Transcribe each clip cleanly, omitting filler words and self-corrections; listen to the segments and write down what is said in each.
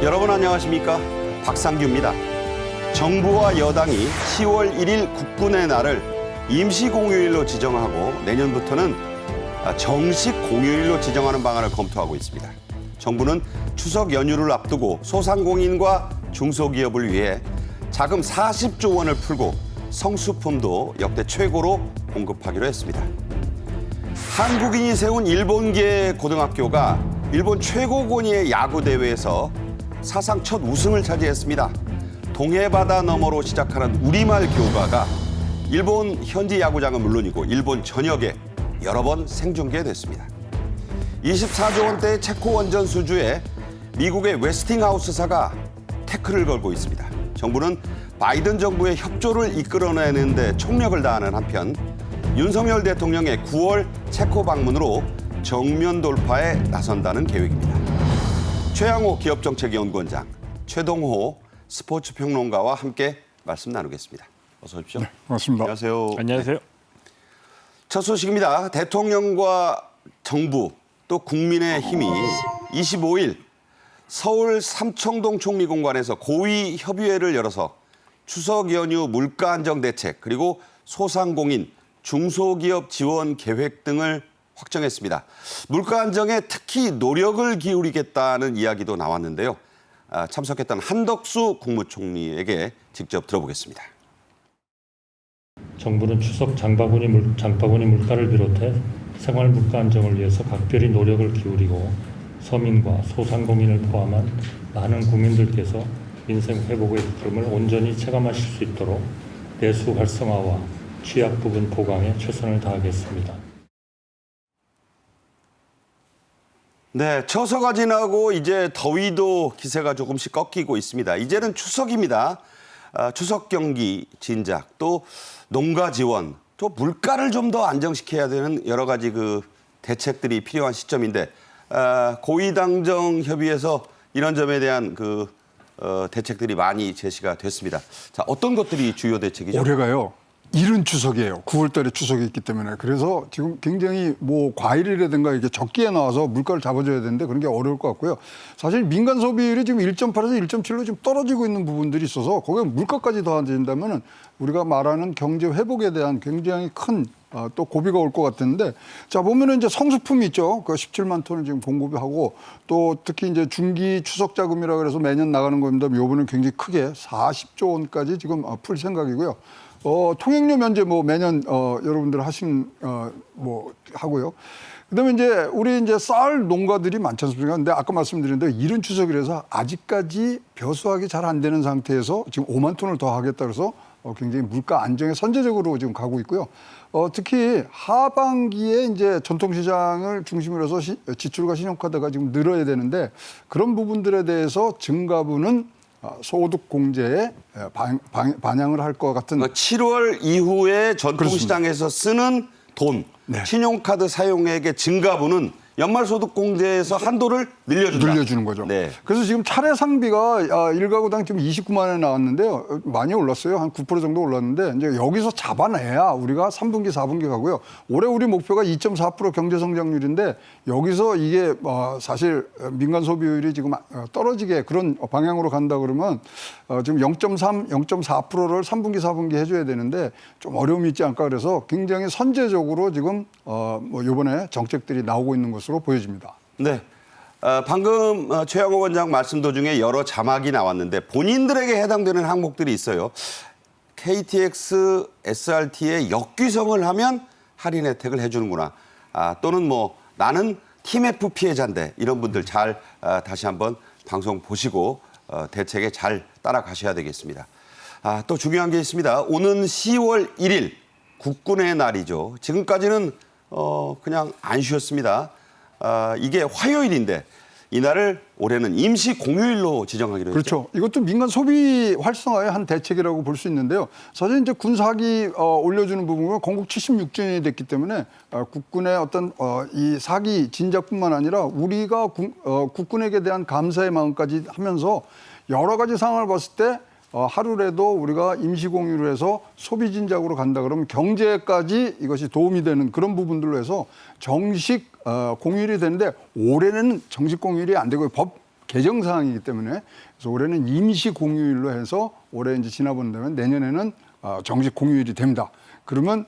여러분 안녕하십니까? 박상규입니다. 정부와 여당이 10월 1일 국군의 날을 임시 공휴일로 지정하고 내년부터는 정식 공휴일로 지정하는 방안을 검토하고 있습니다. 정부는 추석 연휴를 앞두고 소상공인과 중소기업을 위해 자금 40조 원을 풀고 성수품도 역대 최고로 공급하기로 했습니다. 한국인이 세운 일본계 고등학교가 일본 최고권위의 야구 대회에서 사상 첫 우승을 차지했습니다. 동해바다 너머로 시작하는 우리말 교가가 일본 현지 야구장은 물론이고 일본 전역에 여러 번 생중계됐습니다. 24조 원대의 체코 원전 수주에 미국의 웨스팅하우스사가 태클을 걸고 있습니다. 정부는 바이든 정부의 협조를 이끌어내는 데 총력을 다하는 한편 윤석열 대통령의 9월 체코 방문으로 정면 돌파에 나선다는 계획입니다. 최양호 기업정책연구원장, 최동호 스포츠평론가와 함께 말씀 나누겠습니다. 어서 오십시오. 네, 반갑습니다. 안녕하세요. 안녕하세요. 첫 소식입니다. 대통령과 정부 또 국민의힘이 25일 서울 삼청동 총리공관에서 고위 협의회를 열어서 추석 연휴 물가 안정 대책 그리고 소상공인, 중소기업 지원 계획 등을 확정했습니다. 물가 안정에 특히 노력을 기울이겠다는 이야기도 나왔는데요. 참석했던 한덕수 국무총리에게 직접 들어보겠습니다. 정부는 추석 장바구니 물가를 비롯해 생활 물가 안정을 위해서 각별히 노력을 기울이고 서민과 소상공인을 포함한 많은 국민들께서 민생 회복의 흐름을 온전히 체감하실 수 있도록 내수 활성화와 취약 부분 보강에 최선을 다하겠습니다. 네, 처서가 지나고 이제 더위도 기세가 조금씩 꺾이고 있습니다. 이제는 추석입니다. 추석 경기 진작, 또 농가 지원, 또 물가를 좀 더 안정시켜야 되는 여러 가지 그 대책들이 필요한 시점인데 고위당정 협의에서 이런 점에 대한 그 대책들이 많이 제시가 됐습니다. 자, 어떤 것들이 주요 대책이죠? 올해가요. 이른 추석이에요. 9월 달에 추석이 있기 때문에. 그래서 지금 굉장히 뭐 과일이라든가 이게 적기에 나와서 물가를 잡아줘야 되는데 그런 게 어려울 것 같고요. 사실 민간 소비율이 지금 1.8에서 1.7로 지금 떨어지고 있는 부분들이 있어서 거기에 물가까지 더해진다면은 우리가 말하는 경제 회복에 대한 굉장히 큰 또 고비가 올 것 같은데, 자 보면은 이제 성수품이 있죠. 그 17만 톤을 지금 공급을 하고 또 특히 이제 중기 추석 자금이라 그래서 매년 나가는 겁니다. 요번은 굉장히 크게 40조 원까지 지금 풀 생각이고요. 통행료 면제 뭐 매년 여러분들 하신 뭐 하고요. 그다음에 이제 우리 이제 쌀 농가들이 많지 않습니까? 근데 아까 말씀드린 대로 이른 추석이라서 아직까지 벼수하기 잘 안 되는 상태에서 지금 5만 톤을 더 하겠다 그래서 굉장히 물가 안정에 선제적으로 지금 가고 있고요. 특히 하반기에 이제 전통시장을 중심으로 해서 지출과 신용카드가 지금 늘어야 되는데 그런 부분들에 대해서 증가분은 소득 공제에 반영을 할 것 같은. 7월 이후에 전통시장에서 쓰는 돈, 네. 신용카드 사용액의 증가분은 연말소득공제에서 한도를 늘려주는 거죠. 네. 그래서 지금 차례 상비가 1가구당 지금 29만 원에 나왔는데요. 많이 올랐어요. 한 9% 정도 올랐는데 이제 여기서 잡아내야 우리가 3분기, 4분기 가고요. 올해 우리 목표가 2.4% 경제 성장률인데 여기서 이게 사실 민간 소비율이 지금 떨어지게 그런 방향으로 간다 그러면 지금 0.3, 0.4%를 3분기, 4분기 해줘야 되는데 좀 어려움이 있지 않을까 그래서 굉장히 선제적으로 지금 뭐 이번에 정책들이 나오고 있는 것으로 보여집니다. 네. 방금 최양호 원장 말씀 도중에 여러 자막이 나왔는데 본인들에게 해당되는 항목들이 있어요. KTX, SRT의 역귀성을 하면 할인 혜택을 해주는구나. 또는 뭐 나는 TMF 피해자인데 이런 분들 잘 다시 한번 방송 보시고 대책에 잘 따라가셔야 되겠습니다. 또 중요한 게 있습니다. 오는 10월 1일 국군의 날이죠. 지금까지는 그냥 안 쉬었습니다. 이게 화요일인데 이날을 올해는 임시 공휴일로 지정하기로 했죠. 그렇죠. 이것도 민간 소비 활성화의 한 대책이라고 볼 수 있는데요. 사실 이제 군사기 올려주는 부분은 건국 76주년이 됐기 때문에 국군의 어떤 이 사기 진작뿐만 아니라 우리가 국군에게 대한 감사의 마음까지 하면서 여러 가지 상황을 봤을 때 하루라도 우리가 임시공휴를 해서 소비 진작으로 간다 그러면 경제까지 이것이 도움이 되는 그런 부분들로 해서 정식 공휴일이 되는데 올해는 정식 공휴일이 안 되고 법 개정 사항이기 때문에 그래서 올해는 임시 공휴일로 해서 올해 이제 지나본다면 내년에는 정식 공휴일이 됩니다. 그러면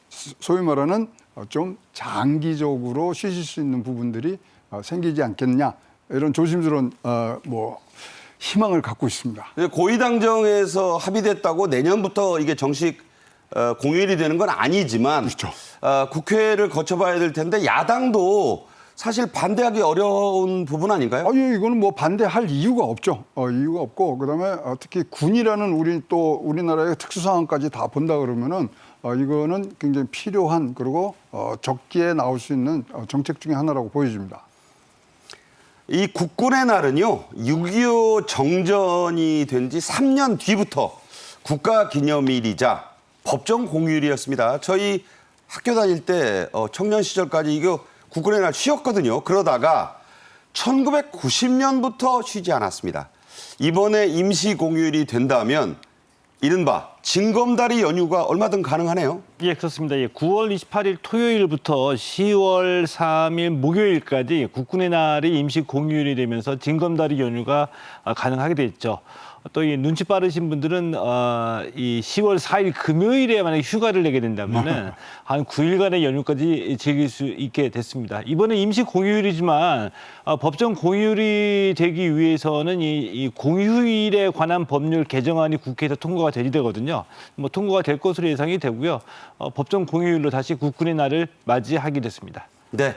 소위 말하는 좀 장기적으로 쉬실 수 있는 부분들이 생기지 않겠냐 이런 조심스러운 희망을 갖고 있습니다. 고위당정에서 합의됐다고 내년부터 이게 정식 공휴일이 되는 건 아니지만 그렇죠. 국회를 거쳐봐야 될 텐데 야당도 사실 반대하기 어려운 부분 아닌가요? 이거는 뭐 반대할 이유가 없죠. 이유가 없고 그다음에 특히 군이라는 우리나라의 특수 상황까지 다 본다 그러면은 이거는 굉장히 필요한 그리고 적기에 나올 수 있는 정책 중에 하나라고 보여집니다. 이 국군의 날은요, 6.25 정전이 된 지 3년 뒤부터 국가기념일이자 법정 공휴일이었습니다. 저희 학교 다닐 때 청년 시절까지 이거 국군의 날 쉬었거든요. 그러다가 1990년부터 쉬지 않았습니다. 이번에 임시 공휴일이 된다면 이른바 징검다리 연휴가 얼마든 가능하네요. 예, 그렇습니다. 9월 28일 토요일부터 10월 3일 목요일까지 국군의 날이 임시 공휴일이 되면서 징검다리 연휴가 가능하게 됐죠. 또 이 눈치 빠르신 분들은 이 10월 4일 금요일에 만약 휴가를 내게 된다면은 한 9일간의 연휴까지 즐길 수 있게 됐습니다. 이번에 임시 공휴일이지만 법정 공휴일이 되기 위해서는 이 공휴일에 관한 법률 개정안이 국회에서 통과가 돼야 되거든요. 통과가 될 것으로 예상이 되고요. 법정 공휴일로 다시 국군의 날을 맞이하게 됐습니다. 네,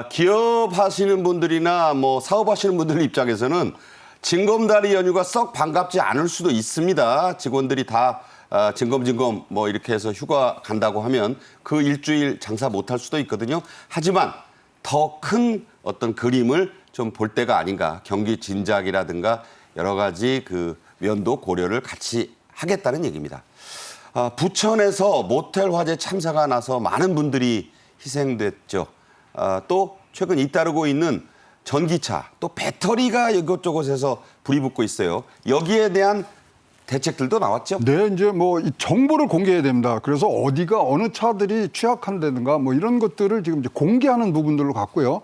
기업하시는 분들이나 사업하시는 분들 입장에서는 징검다리 연휴가 썩 반갑지 않을 수도 있습니다. 직원들이 다 징검 이렇게 해서 휴가 간다고 하면 그 일주일 장사 못할 수도 있거든요. 하지만 더 큰 어떤 그림을 좀 볼 때가 아닌가. 경기 진작이라든가 여러 가지 그 면도 고려를 같이 하겠다는 얘기입니다. 부천에서 모텔 화재 참사가 나서 많은 분들이 희생됐죠. 또 최근 잇따르고 있는 전기차, 또 배터리가 이것저것에서 불이 붙고 있어요. 여기에 대한 대책들도 나왔죠? 네, 이제 이 정보를 공개해야 됩니다. 그래서 어디가 어느 차들이 취약한다든가 이런 것들을 지금 이제 공개하는 부분들로 갔고요.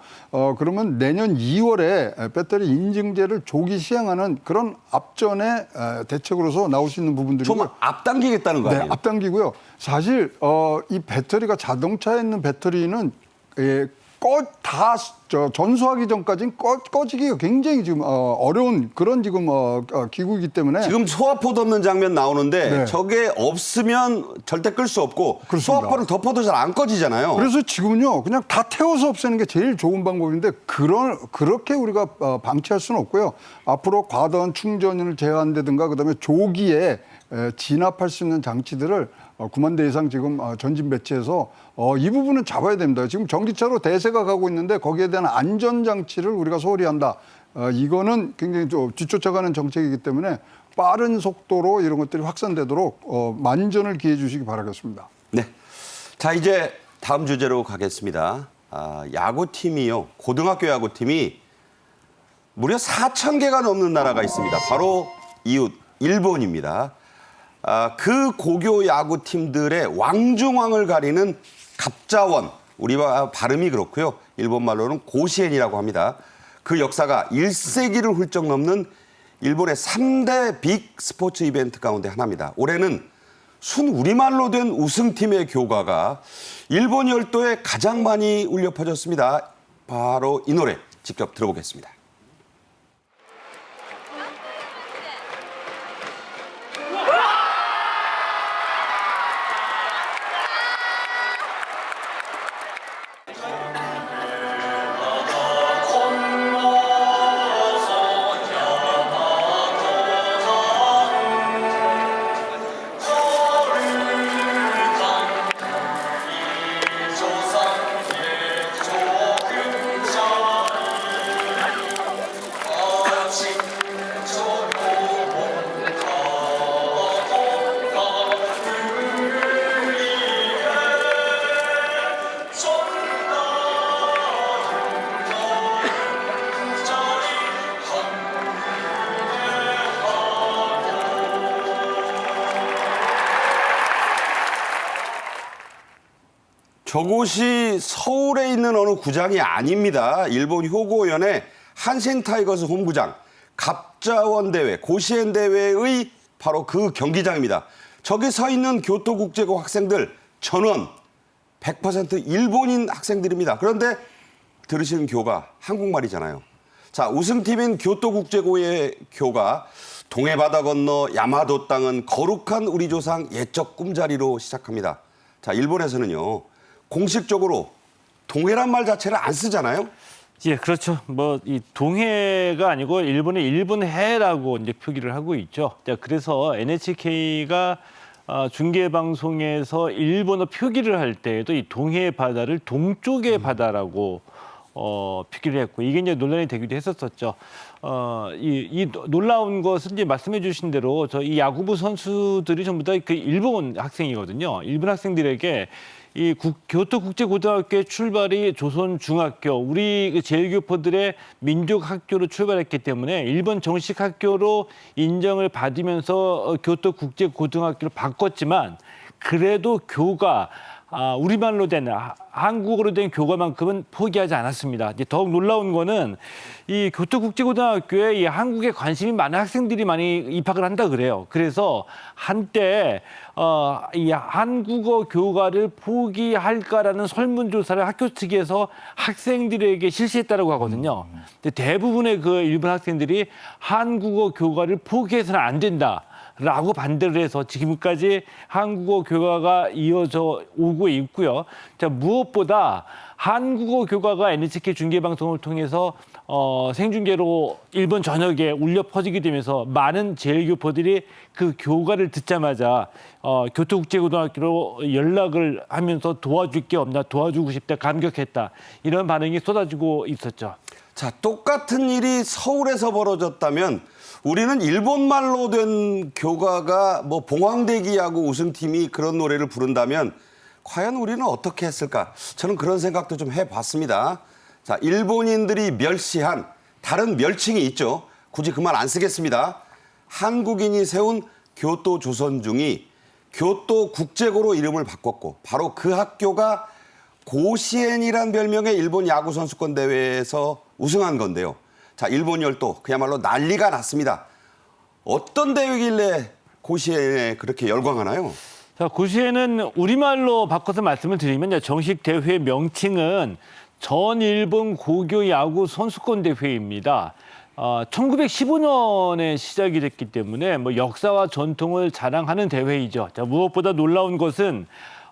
그러면 내년 2월에 배터리 인증제를 조기 시행하는 그런 앞전의 대책으로서 나올 수 있는 부분들이고 좀 앞당기겠다는 거 아니에요? 네, 앞당기고요. 사실 이 배터리가 자동차에 있는 배터리는 전수하기 전까지는 꺼지기가 굉장히 지금 어려운 그런 지금 기구이기 때문에 지금 소화포도 없는 장면 나오는데 네. 저게 없으면 절대 끌 수 없고 그렇습니다. 소화포를 덮어도 잘 안 꺼지잖아요. 그래서 지금은요 그냥 다 태워서 없애는 게 제일 좋은 방법인데 그렇게 우리가 방치할 수는 없고요. 앞으로 과다한 충전을 제한다든가 그다음에 조기에 진압할 수 있는 장치들을 9만 대 이상 지금 전진 배치해서 이 부분은 잡아야 됩니다. 지금 전기차로 대세가 가고 있는데 거기에 대한 안전장치를 우리가 소홀히 한다. 이거는 굉장히 뒤쫓아가는 정책이기 때문에 빠른 속도로 이런 것들이 확산되도록 만전을 기해 주시기 바라겠습니다. 네. 자, 이제 다음 주제로 가겠습니다. 야구팀이요. 고등학교 야구팀이 무려 4,000개가 넘는 나라가 있습니다. 바로 이웃 일본입니다. 그 고교 야구팀들의 왕중왕을 가리는 갑자원, 우리와 발음이 그렇고요. 일본 말로는 고시엔이라고 합니다. 그 역사가 1세기를 훌쩍 넘는 일본의 3대 빅 스포츠 이벤트 가운데 하나입니다. 올해는 순 우리말로 된 우승팀의 교가가 일본 열도에 가장 많이 울려 퍼졌습니다. 바로 이 노래 직접 들어보겠습니다. 저곳이 서울에 있는 어느 구장이 아닙니다. 일본 효고현의 한신 타이거즈 홈구장 갑자원 대회, 고시엔 대회의 바로 그 경기장입니다. 저기 서 있는 교토국제고 학생들 전원 100% 일본인 학생들입니다. 그런데 들으시는 교가 한국말이잖아요. 자, 우승팀인 교토국제고의 교가 동해바다 건너 야마도 땅은 거룩한 우리 조상 옛적 꿈자리로 시작합니다. 자, 일본에서는요, 공식적으로 동해란 말 자체를 안 쓰잖아요. 예, 그렇죠. 뭐 이 동해가 아니고 일본의 일본해라고 이제 표기를 하고 있죠. 자, 그래서 NHK가 중계 방송에서 일본어 표기를 할 때에도 이 동해 바다를 동쪽의 바다라고 표기를 했고, 이게 이제 논란이 되기도 했었었죠. 이 놀라운 것은 이제 말씀해 주신 대로 이 야구부 선수들이 전부 다 그 일본 학생이거든요. 일본 학생들에게 이 교토국제고등학교의 출발이 조선중학교, 우리 그 제일교포들의 민족학교로 출발했기 때문에 일본 정식 학교로 인정을 받으면서 교토국제고등학교로 바꿨지만, 그래도 교가 우리말로 된 한국어로 된 교과만큼은 포기하지 않았습니다. 이제 더욱 놀라운 거는 이 교토국제고등학교에 이 한국에 관심이 많은 학생들이 많이 입학을 한다 그래요. 그래서 한때 이 한국어 교과를 포기할까라는 설문조사를 학교 측에서 학생들에게 실시했다고 하거든요. 근데 대부분의 그 일본 학생들이 한국어 교과를 포기해서는 안 된다 라고 반대를 해서 지금까지 한국어 교과가 이어져 오고 있고요. 자, 무엇보다 한국어 교과가 NHK 중계방송을 통해서 생중계로 일본 전역에 울려 퍼지게 되면서 많은 제일교포들이 그 교과를 듣자마자 교토국제고등학교로 연락을 하면서 도와줄 게 없나, 도와주고 싶다, 감격했다, 이런 반응이 쏟아지고 있었죠. 자, 똑같은 일이 서울에서 벌어졌다면 우리는 일본말로 된 교가가 뭐 봉황대기 야구 우승팀이 그런 노래를 부른다면 과연 우리는 어떻게 했을까? 저는 그런 생각도 좀 해봤습니다. 자, 일본인들이 멸시한 다른 멸칭이 있죠. 굳이 그 말 안 쓰겠습니다. 한국인이 세운 교토 조선중이 교토 국제고로 이름을 바꿨고, 바로 그 학교가 고시엔이란 별명의 일본 야구 선수권 대회에서 우승한 건데요. 자, 일본 열도 그야말로 난리가 났습니다. 어떤 대회길래 고시엔에 그렇게 열광하나요? 자, 고시에는 우리말로 바꿔서 말씀을 드리면 정식 대회 명칭은 전일본 고교 야구 선수권 대회입니다. 1915년에 시작이 됐기 때문에 뭐 역사와 전통을 자랑하는 대회이죠. 자, 무엇보다 놀라운 것은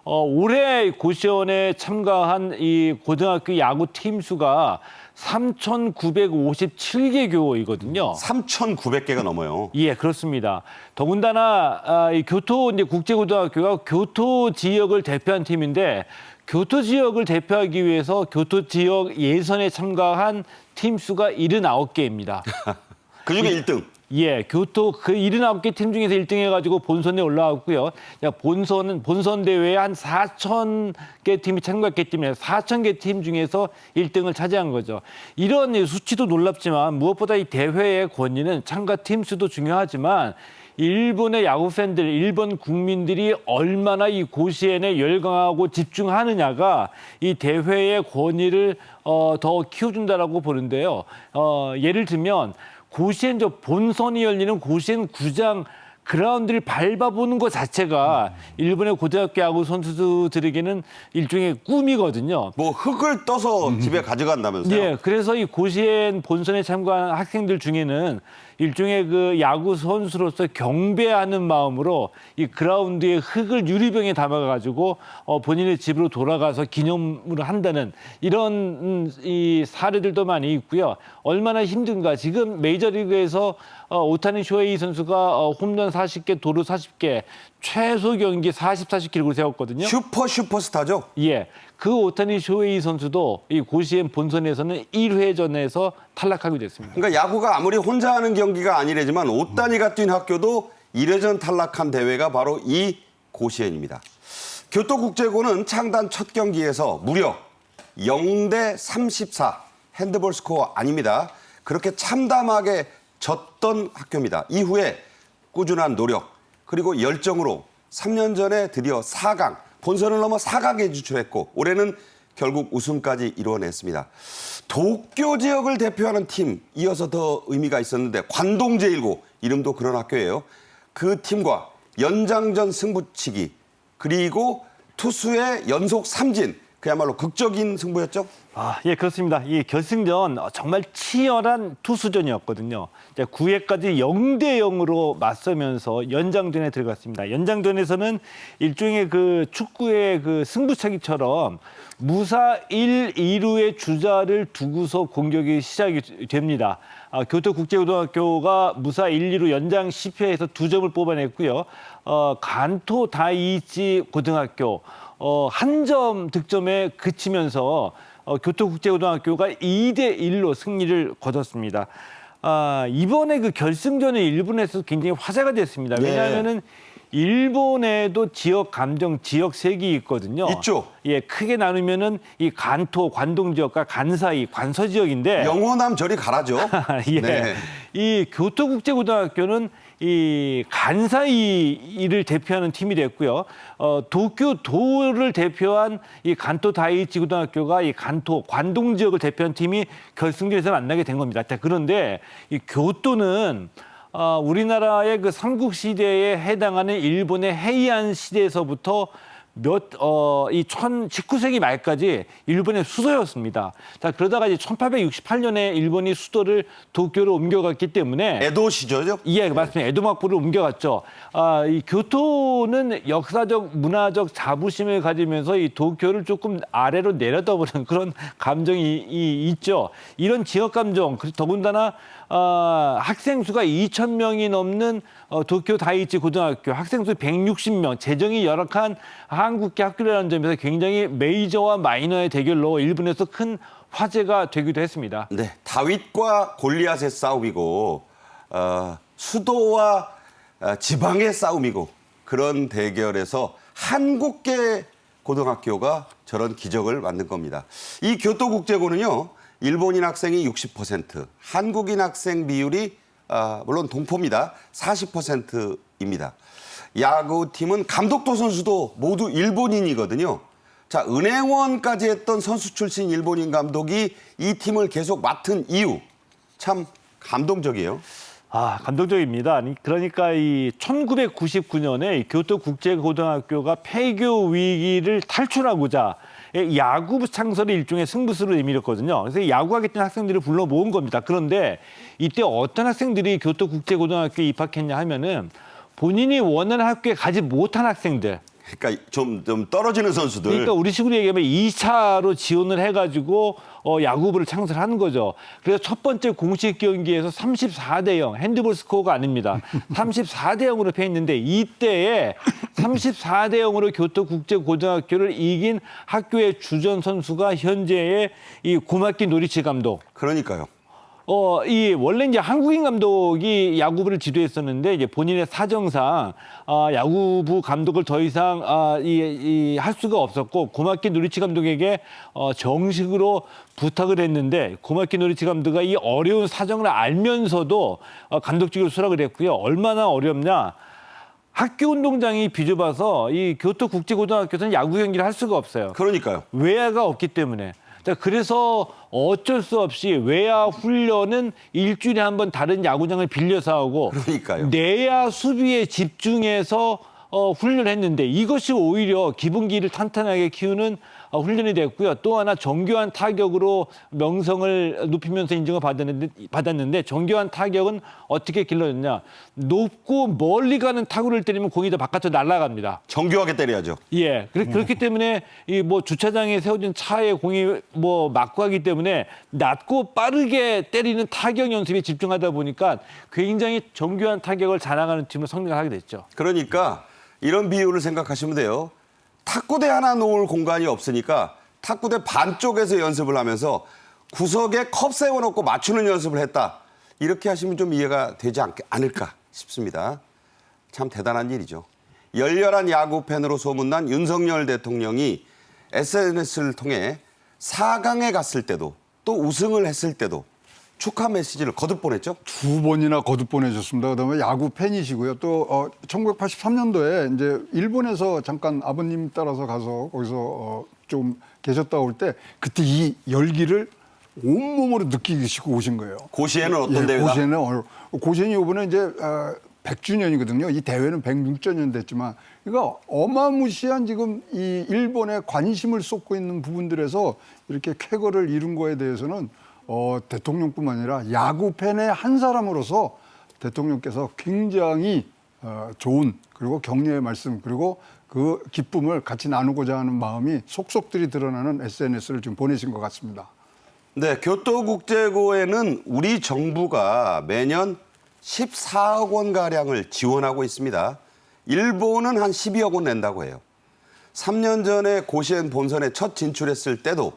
올해 고시원에 참가한 이 고등학교 야구 팀 수가 3,957개 교이거든요. 3,900개가 넘어요. 예, 그렇습니다. 더군다나 이 교토 이제 국제고등학교가 교토 지역을 대표한 팀인데, 교토 지역을 대표하기 위해서 교토 지역 예선에 참가한 팀 수가 79개입니다. 그중에 1등. 예, 교토 그 79개 팀 중에서 1등 해가지고 본선에 올라왔고요. 본선 대회에 한 4,000개 팀이 참가했기 때문에 4,000개 팀 중에서 1등을 차지한 거죠. 이런 수치도 놀랍지만 무엇보다 이 대회의 권위는 참가 팀 수도 중요하지만 일본의 야구 팬들, 일본 국민들이 얼마나 이 고시엔에 열광하고 집중하느냐가 이 대회의 권위를 더 키워준다라고 보는데요. 예를 들면 고시엔 본선이 열리는 고시엔 구장 그라운드를 밟아보는 것 자체가 일본의 고등학교 야구 선수들에게는 일종의 꿈이거든요. 뭐 흙을 떠서 집에 가져간다면서요? 예, 그래서 이 고시엔 본선에 참가한 학생들 중에는 일종의 그 야구 선수로서 경배하는 마음으로 이 그라운드에 흙을 유리병에 담아가지고 본인의 집으로 돌아가서 기념을 한다는 이런 이 사례들도 많이 있고요. 얼마나 힘든가. 지금 메이저리그에서 오타니 쇼헤이 선수가 홈런 40개, 도루 40개, 최소 경기 40, 기록을 세웠거든요. 슈퍼스타죠? 예. 그 오타니 쇼헤이 선수도 이 고시엔 본선에서는 1회전에서 탈락하게 됐습니다. 그러니까 야구가 아무리 혼자 하는 경기가 아니래지만 오따니가 뛴 학교도 1회전 탈락한 대회가 바로 이 고시엔입니다. 교토국제고는 창단 첫 경기에서 무려 0대34 핸드볼 스코어 아닙니다. 그렇게 참담하게 졌던 학교입니다. 이후에 꾸준한 노력 그리고 열정으로 3년 전에 드디어 4강 본선을 넘어 4강에 진출했고 올해는 결국 우승까지 이루어냈습니다. 도쿄 지역을 대표하는 팀 이어서 더 의미가 있었는데 관동제일고 이름도 그런 학교예요. 그 팀과 연장전 승부치기 그리고 투수의 연속 삼진 그야말로 극적인 승부였죠. 예, 그렇습니다. 이 결승전 정말 치열한 투수전이었거든요. 9회까지 0대 0으로 맞서면서 연장전에 들어갔습니다. 연장전에서는 일종의 그 축구의 그 승부차기처럼 무사 1, 2루의 주자를 두고서 공격이 시작이 됩니다. 교토국제고등학교가 무사 1, 2루 연장 10회에서 2점을 뽑아냈고요. 간토 다이이치 고등학교 한 점 득점에 그치면서 교토국제고등학교가 2대 1로 승리를 거뒀습니다. 이번에 그 결승전의 일본에서 굉장히 화제가 됐습니다. 왜냐하면은 일본에도 지역 감정, 지역 색이 있거든요. 있죠. 예, 크게 나누면은 이 간토, 관동 지역과 간사이, 관서 지역인데. 영호남 저리 가라죠. 예. 네. 이 교토국제고등학교는 이 간사이를 대표하는 팀이 됐고요. 도쿄도를 대표한 이 간토 다이이치 고등학교가 이 간토, 관동 지역을 대표한 팀이 결승전에서 만나게 된 겁니다. 그런데 이 교토는 우리나라의 그 삼국시대에 해당하는 일본의 헤이안 시대에서부터 이 19세기 말까지 일본의 수도였습니다. 자, 그러다가 이제 1868년에 일본이 수도를 도쿄로 옮겨갔기 때문에 에도 시절이죠? 예, 맞습니다. 에도 막부를 옮겨갔죠. 이 교토는 역사적, 문화적 자부심을 가지면서 이 도쿄를 조금 아래로 내려다보는 그런 감정이 있죠. 이런 지역 감정, 더군다나 학생 수가 2,000명이 넘는 도쿄 다이이치 고등학교, 학생 수 160명, 재정이 열악한 한국계 학교라는 점에서 굉장히 메이저와 마이너의 대결로 일본에서 큰 화제가 되기도 했습니다. 네, 다윗과 골리앗의 싸움이고 수도와 지방의 싸움이고 그런 대결에서 한국계 고등학교가 저런 기적을 만든 겁니다. 이 교토국제고는요. 일본인 학생이 60%, 한국인 학생 비율이 물론 동포입니다. 40%입니다. 야구팀은 감독도 선수도 모두 일본인이거든요. 자, 은행원까지 했던 선수 출신 일본인 감독이 이 팀을 계속 맡은 이유 참 감동적이에요. 감동적입니다. 그러니까 이 1999년에 교토국제고등학교가 폐교 위기를 탈출하고자 야구부 창설의 일종의 승부수를 내밀었거든요. 그래서 야구하겠다는 학생들을 불러 모은 겁니다. 그런데 이때 어떤 학생들이 교토국제고등학교에 입학했냐 하면은 본인이 원하는 학교에 가지 못한 학생들. 그러니까 좀 떨어지는 선수들. 그러니까 우리 식으로 얘기하면 2차로 지원을 해가지고 야구부를 창설하는 거죠. 그래서 첫 번째 공식 경기에서 34대 0, 핸드볼 스코어가 아닙니다. 34대 0으로 패했는데 이때에 34대 0으로 교토국제고등학교를 이긴 학교의 주전 선수가 현재의 이 고마키 노리치 감독. 그러니까요. 원래 이제 한국인 감독이 야구부를 지도했었는데 이제 본인의 사정상 야구부 감독을 더 이상 할 수가 없었고 고마키 노리치 감독에게 정식으로 부탁을 했는데 고마키 노리치 감독이 이 어려운 사정을 알면서도 감독직을 수락을 했고요. 얼마나 어렵냐? 학교 운동장이 비좁아서 이 교토국제고등학교에서는 야구 경기를 할 수가 없어요. 그러니까요. 외야가 없기 때문에. 그래서 어쩔 수 없이 외야 훈련은 일주일에 한 번 다른 야구장을 빌려서 하고 그러니까요. 내야 수비에 집중해서 훈련을 했는데 이것이 오히려 기본기를 탄탄하게 키우는 훈련이 됐고요. 또 하나 정교한 타격으로 명성을 높이면서 인정을 받았는데 정교한 타격은 어떻게 길러졌냐. 높고 멀리 가는 타구를 때리면 공이 더 바깥으로 날아갑니다. 정교하게 때려야죠. 예. 그렇기 때문에 이 뭐 주차장에 세워진 차에 공이 뭐 맞고 하기 때문에 낮고 빠르게 때리는 타격 연습에 집중하다 보니까 굉장히 정교한 타격을 자랑하는 팀을 성장하게 됐죠. 그러니까 이런 비유를 생각하시면 돼요. 탁구대 하나 놓을 공간이 없으니까 탁구대 반쪽에서 연습을 하면서 구석에 컵 세워놓고 맞추는 연습을 했다. 이렇게 하시면 좀 이해가 되지 않을까 싶습니다. 참 대단한 일이죠. 열렬한 야구 팬으로 소문난 윤석열 대통령이 SNS를 통해 4강에 갔을 때도 또 우승을 했을 때도 축하 메시지를 거듭 보냈죠. 2번이나 거듭 보내줬습니다. 그다음에 야구 팬이시고요. 또 1983년도에 이제 일본에서 잠깐 아버님 따라서 가서 거기서 좀 계셨다 올 때 그때 이 열기를 온몸으로 느끼시고 오신 거예요. 고시에는 어떤 대회가? 고시에는 이번에 이제 100주년이거든요. 이 대회는 106주년 됐지만, 그러니까 어마무시한 지금 이 일본에 관심을 쏟고 있는 부분들에서 이렇게 쾌거를 이룬 거에 대해서는 대통령뿐만 아니라 야구 팬의 한 사람으로서 대통령께서 굉장히 좋은 그리고 격려의 말씀 그리고 그 기쁨을 같이 나누고자 하는 마음이 속속들이 드러나는 SNS를 지금 보내신 것 같습니다. 네, 교토국제고에는 우리 정부가 매년 14억 원 가량을 지원하고 있습니다. 일본은 한 12억 원 낸다고 해요. 3년 전에 고시엔 본선에 첫 진출했을 때도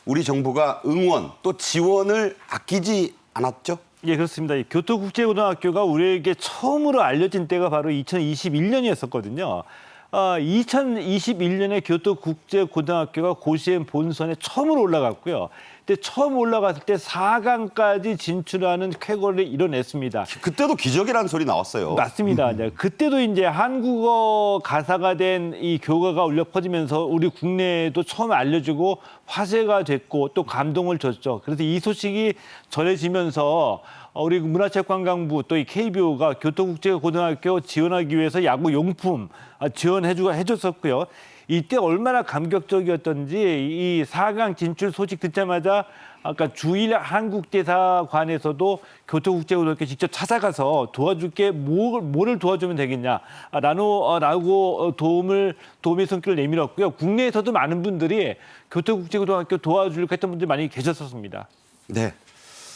우리 정부가 응원 또 지원을 아끼지 않았죠? 예, 그렇습니다. 이 교토국제고등학교가 우리에게 처음으로 알려진 때가 바로 2021년이었었거든요. 2021년에 교토국제고등학교가 고시엔 본선에 처음으로 올라갔고요. 그때 처음 올라갔을 때 4강까지 진출하는 쾌거를 이뤄냈습니다. 그때도 기적이라는 소리 나왔어요. 맞습니다. 네, 그때도 이제 한국어 가사가 된 이 교가가 울려 퍼지면서 우리 국내에도 처음 알려지고 화제가 됐고 또 감동을 줬죠. 그래서 이 소식이 전해지면서 우리 문화체육관광부 또 이 KBO가 교토국제고등학교 지원하기 위해서 야구 용품 지원해줬었고요. 이때 얼마나 감격적이었던지 이 4강 진출 소식 듣자마자 아까 주일 한국대사관에서도 교토국제고등학교 직접 찾아가서 도와줄게 뭐를 도와주면 되겠냐 라고 도움의 손길을 내밀었고요. 국내에서도 많은 분들이 교토국제고등학교 도와주려고 했던 분들이 많이 계셨었습니다. 네.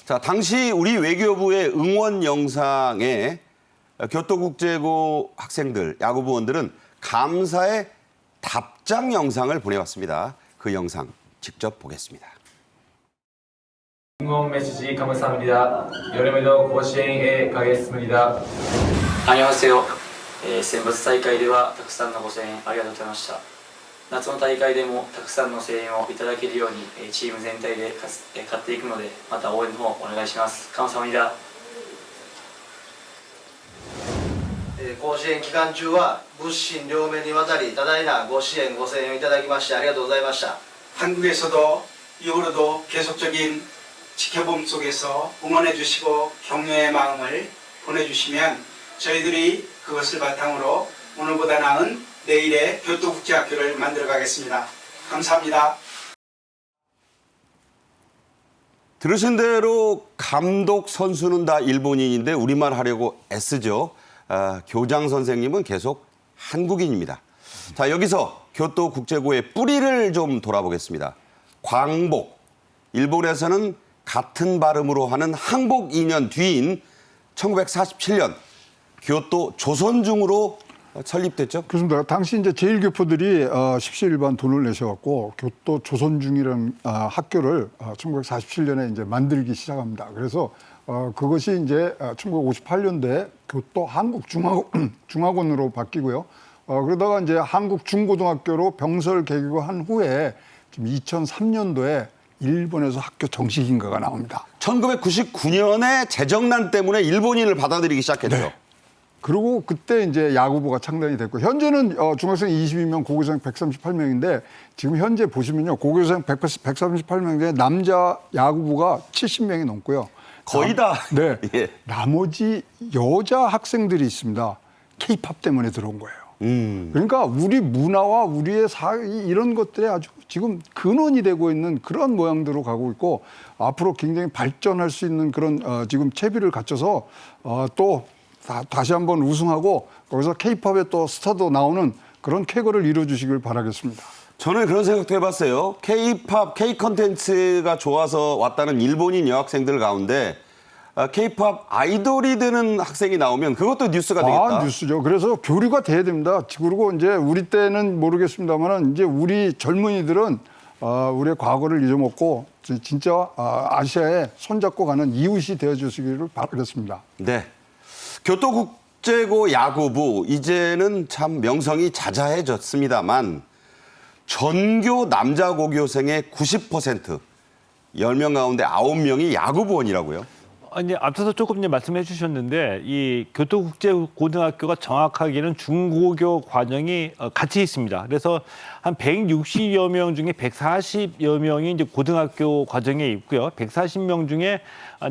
자, 당시 우리 외교부의 응원 영상에 교토국제고 학생들, 야구부원들은 감사의 답장 영상을 보내왔습니다. 그 영상 직접 보겠습니다. 응원 메시지 감사합니다. 여름에도 고시행에 가겠습니다. 안녕하세요。選抜大会ではたくさんのご声援ありがとうございました。夏の大会でもたくさんの声援をいただけるようにチーム全体で勝っていくので、また応援の方お願いします。감사합니다。甲子園期間中は物心両面にわたり多大なご支援ご声援をいただきましてありがとうございました。 한국에서도 이후로도 계속적인 지켜봄 속에서 응원해 주시고 격려의 마음을 보내주시면 저희들이 그것을 바탕으로 오늘보다 나은 내일의 교토국제학교를 만들어 가겠습니다. 감사합니다. 들으신 대로 감독 선수는 다 일본인인데 우리말 하려고 애쓰죠. 교장 선생님은 계속 한국인입니다. 자, 여기서 교토국제고의 뿌리를 좀 돌아보겠습니다. 광복. 일본에서는 같은 발음으로 하는 항복 2년 뒤인 1947년 교토 조선중으로 설립됐죠. 그렇습니다. 당시 이제 제1교포들이 십시일반 돈을 내셔갖고 교토 조선중이라는 학교를 1947년에 이제 만들기 시작합니다. 그래서 그것이 이제 1958년도에 교토 한국중학원으로 바뀌고요. 그러다가 이제 한국중고등학교로 병설 개교한 후에 지금 2003년도에 일본에서 학교 정식 인가가 나옵니다. 1999년에 재정난 때문에 일본인을 받아들이기 시작했죠. 네. 그리고 그때 이제 야구부가 창단이 됐고 현재는 중학생 22명, 고교생 138명인데 지금 현재 보시면요. 고교생 138명인데 남자 야구부가 70명이 넘고요. 거의 다. 네. 예. 나머지 여자 학생들이 있습니다. K-팝 때문에 들어온 거예요. 그러니까 우리 문화와 우리의 이런 것들이 아주 지금 근원이 되고 있는 그런 모양대로 가고 있고 앞으로 굉장히 발전할 수 있는 그런 지금 채비를 갖춰서 또 다시 한번 우승하고 거기서 K-팝의 또 스타도 나오는 그런 쾌거를 이루어주시길 바라겠습니다. 저는 그런 생각도 해봤어요. K-팝, K-컨텐츠가 좋아서 왔다는 일본인 여학생들 가운데 K-팝 아이돌이 되는 학생이 나오면 그것도 뉴스가 되겠다. 뉴스죠. 그래서 교류가 돼야 됩니다. 그리고 이제 우리 때는 모르겠습니다만 이제 우리 젊은이들은 우리의 과거를 잊어먹고 진짜 아시아에 손잡고 가는 이웃이 되어주시기를 바라겠습니다. 네. 교토국제고 야구부 이제는 참 명성이 자자해졌습니다만 전교 남자 고교생의 90% 10명 가운데 9명이 야구부원이라고요? 아니, 앞서서 조금 이제 말씀해 주셨는데 이 교토국제고등학교가 정확하게는 중고교 과정이 같이 있습니다. 그래서 한 160여 명 중에 140여 명이 이제 고등학교 과정에 있고요. 140명 중에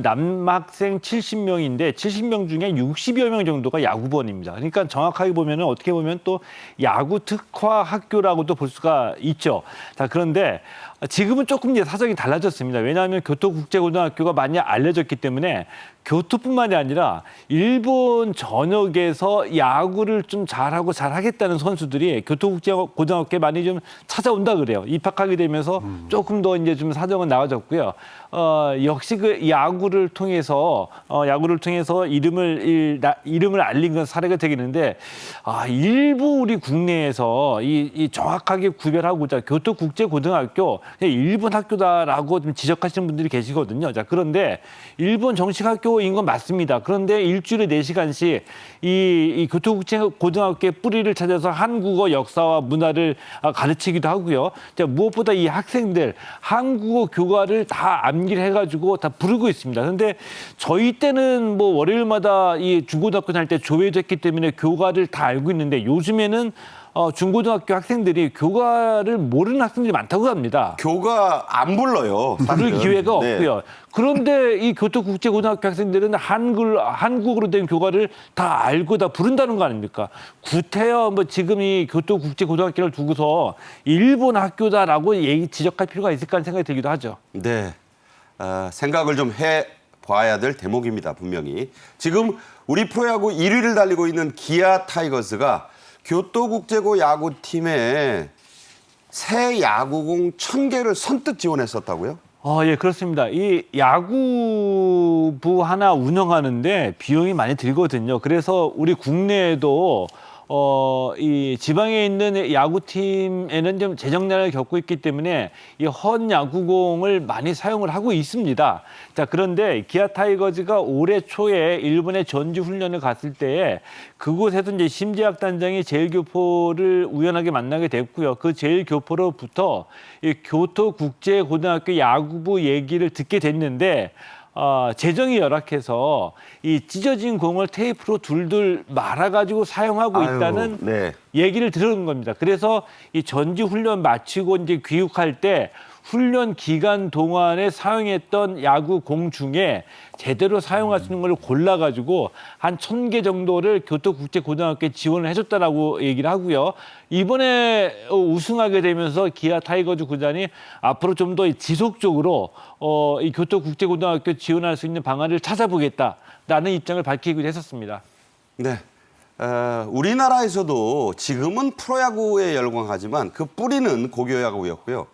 남학생 70명인데 70명 중에 60여 명 정도가 야구부원입니다. 그러니까 정확하게 보면은 어떻게 보면 또 야구 특화 학교라고도 볼 수가 있죠. 자, 그런데 지금은 조금 이제 사정이 달라졌습니다. 왜냐하면 교토국제고등학교가 많이 알려졌기 때문에 교토뿐만이 아니라 일본 전역에서 야구를 좀 잘하고 잘하겠다는 선수들이 교토국제고등학교에 많이 좀 찾아온다 그래요. 입학하게 되면서 조금 더 이제 좀 사정은 나아졌고요. 역시 그 야구를 통해서 이름을 알린 건 사례가 되겠는데 일부 우리 국내에서 이 정확하게 구별하고자 교토국제고등학교 그냥 일본 학교다라고 좀 지적하시는 분들이 계시거든요. 자, 그런데 일본 정식 학교인 건 맞습니다. 그런데 일주일에 4시간씩 이 교토국제고등학교의 뿌리를 찾아서 한국어 역사와 문화를 가르치기도 하고요. 자, 무엇보다 이 학생들 한국어 교과를 다 암기를 해가지고 다 부르고 있습니다. 그런데 저희 때는 뭐 월요일마다 이 중고등학교 다닐 때 조회됐기 때문에 교과를 다 알고 있는데 요즘에는 중고등학교 학생들이 교과를 모르는 학생들이 많다고 합니다. 교가 안 불러요. 부를 사실은. 기회가 네. 없고요. 그런데 이 교토국제고등학교 학생들은 한국어로 된 교과를 다 알고 다 부른다는 거 아닙니까? 구태여 뭐 지금 이 교토국제고등학교를 두고서 일본 학교다라고 지적할 필요가 있을까 하는 생각이 들기도 하죠. 네. 생각을 좀 해봐야 될 대목입니다. 분명히. 지금 우리 프로야구 1위를 달리고 있는 기아 타이거즈가 교토국제고 야구팀에 새 야구공 1000개를 선뜻 지원했었다고요? 예, 그렇습니다. 이 야구부 하나 운영하는데 비용이 많이 들거든요. 그래서 우리 국내에도 이 지방에 있는 야구팀에는 좀 재정난을 겪고 있기 때문에 이 헌 야구공을 많이 사용을 하고 있습니다. 자, 그런데 기아 타이거즈가 올해 초에 일본의 전지 훈련을 갔을 때에 그곳에서 이제 심지학 단장이 제일교포를 우연하게 만나게 됐고요. 그 제일교포로부터 이 교토국제고등학교 야구부 얘기를 듣게 됐는데 재정이 열악해서 이 찢어진 공을 테이프로 둘둘 말아가지고 사용하고 있다는 네. 얘기를 들은 겁니다. 그래서 이 전지 훈련 마치고 이제 귀국할 때 훈련 기간 동안에 사용했던 야구 공 중에 제대로 사용할 수 있는 걸 골라가지고 한 1000개 정도를 교토국제고등학교에 지원을 해줬다라고 얘기를 하고요. 이번에 우승하게 되면서 기아 타이거즈 구단이 앞으로 좀 더 지속적으로 이 교토국제고등학교 지원할 수 있는 방안을 찾아보겠다라는 입장을 밝히기도 했었습니다. 네. 우리나라에서도 지금은 프로야구에 열광하지만 그 뿌리는 고교야구였고요.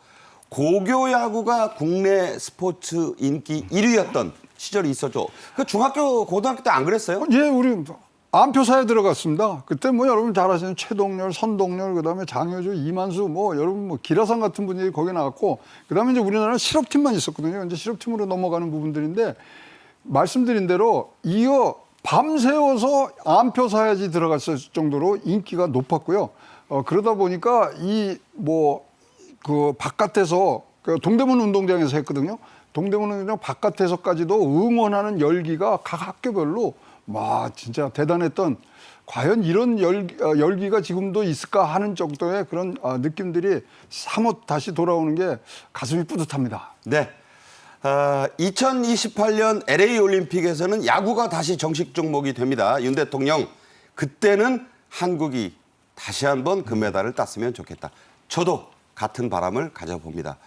고교야구가 국내 스포츠 인기 1위였던 시절이 있었죠. 그 중학교, 고등학교 때 안 그랬어요? 예, 우리 안표사에 들어갔습니다. 그때 뭐 여러분 잘 아시는 최동열, 선동열, 그다음에 장효주, 이만수, 뭐 여러분 뭐 기라상 같은 분들이 거기 나왔고, 그다음에 이제 우리나라는 실업팀만 있었거든요. 이제 실업팀으로 넘어가는 부분들인데 말씀드린 대로 이어 밤새워서 안표사야지 들어갔을 정도로 인기가 높았고요. 그러다 보니까 그 바깥에서 그 동대문 운동장에서 했거든요. 동대문 운동장 바깥에서까지도 응원하는 열기가 각 학교별로 진짜 대단했던, 과연 이런 열기가 지금도 있을까 하는 정도의 그런 느낌들이 사뭇 다시 돌아오는 게 가슴이 뿌듯합니다. 네. 2028년 LA 올림픽에서는 야구가 다시 정식 종목이 됩니다. 윤 대통령, 그때는 한국이 다시 한번 금메달을 땄으면 좋겠다. 저도 같은 바람을 가져봅니다.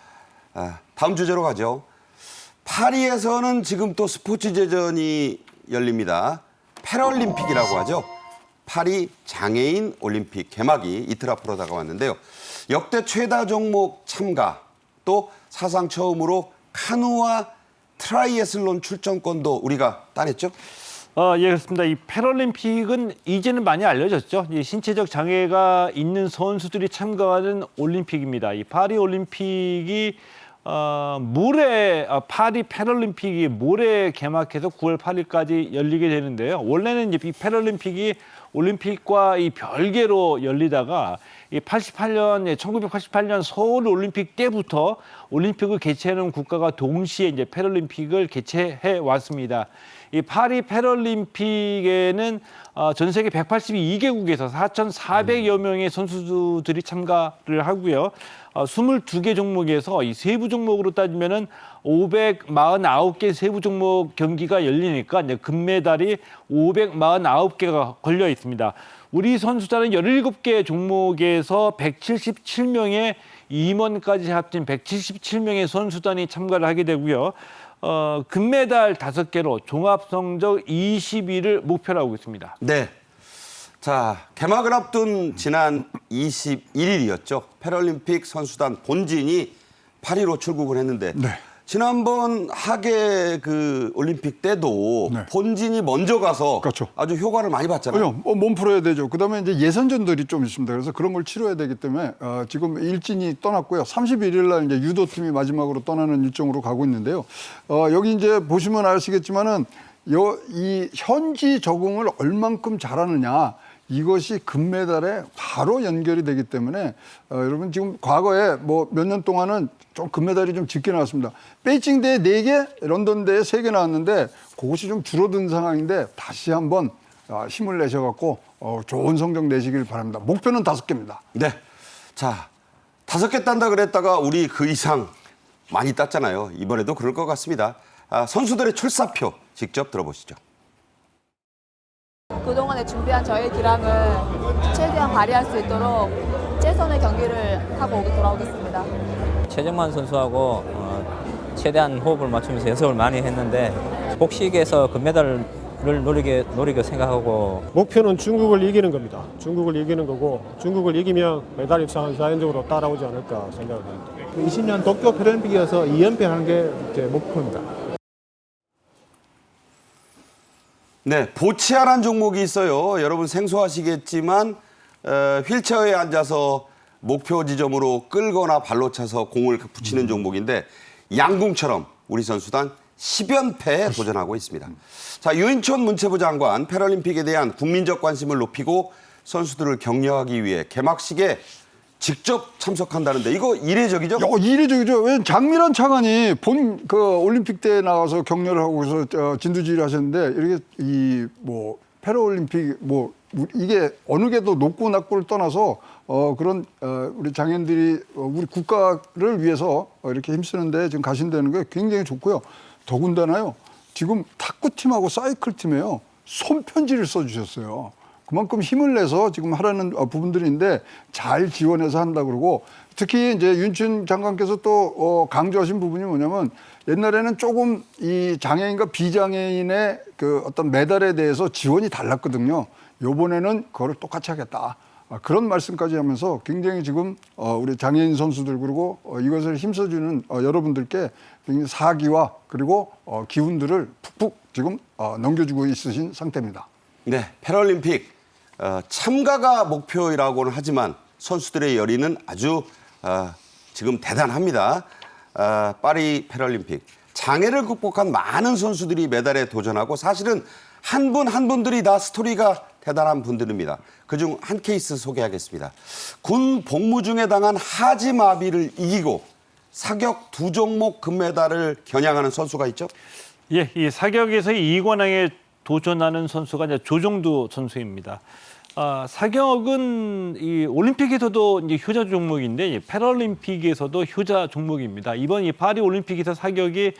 다음 주제로 가죠. 파리에서는 지금 또 스포츠 제전이 열립니다. 패럴림픽이라고 하죠. 파리 장애인 올림픽 개막이 이틀 앞으로 다가왔는데요. 역대 최다 종목 참가, 또 사상 처음으로 카누와 트라이애슬론 출전권도 우리가 따냈죠. 예, 그렇습니다. 이 패럴림픽은 이제는 많이 알려졌죠. 이 신체적 장애가 있는 선수들이 참가하는 올림픽입니다. 이 파리 올림픽이 파리 패럴림픽이 모레 개막해서 9월 8일까지 열리게 되는데요. 원래는 이제 이 패럴림픽이 올림픽과 이 별개로 열리다가 이 1988년 서울 올림픽 때부터 올림픽을 개최하는 국가가 동시에 이제 패럴림픽을 개최해 왔습니다. 이 파리 패럴림픽에는 전 세계 182개국에서 4,400여 명의 선수들이 참가를 하고요. 22개 종목에서 이 세부 종목으로 따지면은 549개 세부 종목 경기가 열리니까 이제 금메달이 549개가 걸려 있습니다. 우리 선수단은 17개 종목에서 177명의 임원까지 합친 177명의 선수단이 참가를 하게 되고요. 금메달 5개로 종합 성적 20위를 목표로 하고 있습니다. 네. 자, 개막을 앞둔 지난 21일이었죠. 패럴림픽 선수단 본진이 파리로 출국을 했는데 네. 지난번 하계 그 올림픽 때도 네. 본진이 먼저 가서 그렇죠. 아주 효과를 많이 봤잖아요. 몸 풀어야 되죠. 그다음에 이제 예선전들이 좀 있습니다. 그래서 그런 걸 치러야 되기 때문에 지금 일진이 떠났고요. 31일 날 이제 유도팀이 마지막으로 떠나는 일정으로 가고 있는데요. 여기 이제 보시면 아시겠지만은 이 현지 적응을 얼만큼 잘하느냐. 이것이 금메달에 바로 연결이 되기 때문에 여러분 지금 과거에 뭐 몇 년 동안은 좀 금메달이 좀 적게 나왔습니다. 베이징 대회 4개, 런던 대회 3개 나왔는데 그것이 좀 줄어든 상황인데 다시 한번 힘을 내셔갖고 좋은 성적 내시길 바랍니다. 목표는 5개입니다. 네. 자, 5개 딴다 그랬다가 우리 그 이상 많이 땄잖아요. 이번에도 그럴 것 같습니다. 선수들의 출사표 직접 들어보시죠. 그동안에 준비한 저의 기량을 최대한 발휘할 수 있도록 최선의 경기를 하고 돌아오겠습니다. 최정만 선수하고 최대한 호흡을 맞추면서 연습을 많이 했는데 복식에서 금메달을 노리게 생각하고 목표는 중국을 이기는 겁니다. 중국을 이기는 거고 중국을 이기면 메달 입상은 자연적으로 따라오지 않을까 생각을 합니다. 20년 도쿄 패럴림픽에서 2연패 하는 게 제 목표입니다. 네, 보치아라는 종목이 있어요. 여러분 생소하시겠지만 휠체어에 앉아서 목표 지점으로 끌거나 발로 차서 공을 붙이는 종목인데 양궁처럼 우리 선수단 10연패에 도전하고 있습니다. 자, 유인촌 문체부 장관 패럴림픽에 대한 국민적 관심을 높이고 선수들을 격려하기 위해 개막식에 직접 참석한다는데 이거 이례적이죠? 이례적이죠. 왜 장미란 차관이 그 올림픽 때 나가서 격려를 하고 그래서 진두지휘를 하셨는데 이렇게 패럴림픽 이게 어느 게도 높고 낮고를 떠나서 그런 우리 장애인들이 우리 국가를 위해서 이렇게 힘쓰는데 지금 가신다는 게 굉장히 좋고요. 더군다나요. 지금 탁구팀하고 사이클팀에요. 손편지를 써주셨어요. 그만큼 힘을 내서 지금 하라는 부분들인데 잘 지원해서 한다 그러고 특히 이제 윤춘 장관께서 또 강조하신 부분이 뭐냐면 옛날에는 조금 이 장애인과 비장애인의 그 어떤 메달에 대해서 지원이 달랐거든요. 요번에는 그거를 똑같이 하겠다. 그런 말씀까지 하면서 굉장히 지금 우리 장애인 선수들 그리고 이것을 힘써주는 여러분들께 굉장히 사기와 그리고 기운들을 푹푹 지금 넘겨주고 있으신 상태입니다. 네, 패럴림픽 참가가 목표이라고는 하지만 선수들의 열의는 아주 지금 대단합니다. 파리 패럴림픽 장애를 극복한 많은 선수들이 메달에 도전하고 사실은 한 분 한 분들이 다 스토리가 대단한 분들입니다. 그중 한 케이스 소개하겠습니다. 군 복무 중에 당한 하지마비를 이기고 사격 2종목 금메달을 겨냥하는 선수가 있죠? 예, 이 사격에서 2관왕에 도전하는 선수가 이제 조종두 선수입니다. 사격은 이 올림픽에서도 이제 효자 종목인데 패럴림픽에서도 효자 종목입니다. 이번 이 파리 올림픽에서 사격이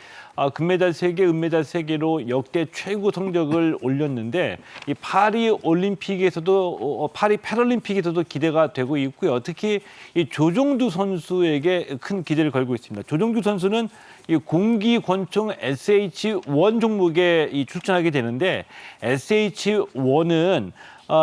금메달 3개, 은메달 3개로 역대 최고 성적을 올렸는데 이 파리 올림픽에서도 파리 패럴림픽에서도 기대가 되고 있고요. 특히 이 조종두 선수에게 큰 기대를 걸고 있습니다. 조종두 선수는 이 공기 권총 SH1 종목에 출전하게 되는데 SH1은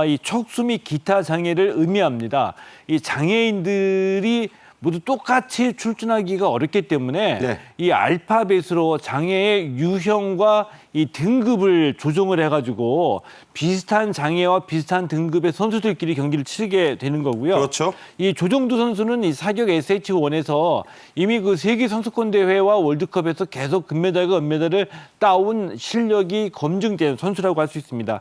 이 척수 및 기타 장애를 의미합니다. 이 장애인들이 모두 똑같이 출전하기가 어렵기 때문에 네. 이 알파벳으로 장애의 유형과 이 등급을 조정을 해가지고 비슷한 장애와 비슷한 등급의 선수들끼리 경기를 치르게 되는 거고요. 그렇죠. 이 조정두 선수는 이 사격 SH1에서 이미 그 세계 선수권 대회와 월드컵에서 계속 금메달과 은메달을 따온 실력이 검증된 선수라고 할 수 있습니다.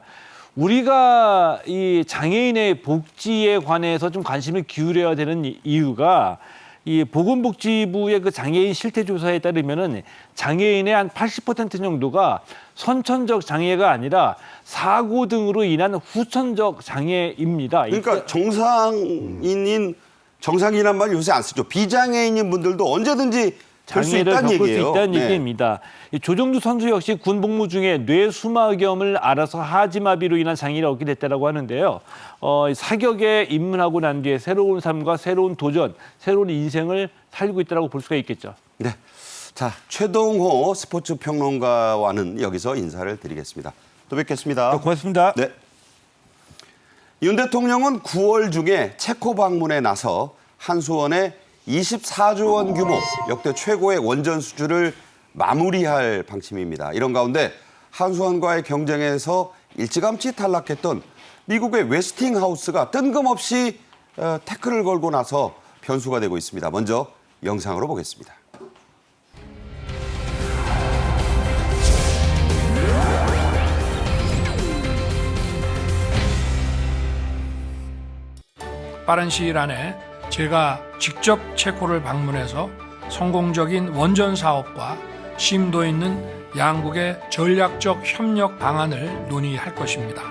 우리가 이 장애인의 복지에 관해서 좀 관심을 기울여야 되는 이유가 이 보건복지부의 그 장애인 실태조사에 따르면은 장애인의 한 80% 정도가 선천적 장애가 아니라 사고 등으로 인한 후천적 장애입니다. 그러니까 정상인이란 말 요새 안 쓰죠. 비장애인인 분들도 언제든지 될 수 장애를 있다는 겪을 수 얘기예요. 있다는 네. 얘기입니다. 이 조정주 선수 역시 군 복무 중에 뇌수막염을 앓아서 하지마비로 인한 장애를 얻게 됐다고 하는데요. 사격에 입문하고 난 뒤에 새로운 삶과 새로운 도전, 새로운 인생을 살고 있다고 볼 수가 있겠죠. 네. 자, 최동호 스포츠 평론가와는 여기서 인사를 드리겠습니다. 또 뵙겠습니다. 고맙습니다. 네. 윤 대통령은 9월 중에 체코 방문에 나서 한수원의 24조 원 규모 역대 최고의 원전 수주를 마무리할 방침입니다. 이런 가운데 한수원과의 경쟁에서 일찌감치 탈락했던 미국의 웨스팅하우스가 뜬금없이 태클을 걸고 나서 변수가 되고 있습니다. 먼저 영상으로 보겠습니다. 빠른 시일 안에 제가 직접 체코를 방문해서 성공적인 원전 사업과 심도 있는 양국의 전략적 협력 방안을 논의할 것입니다.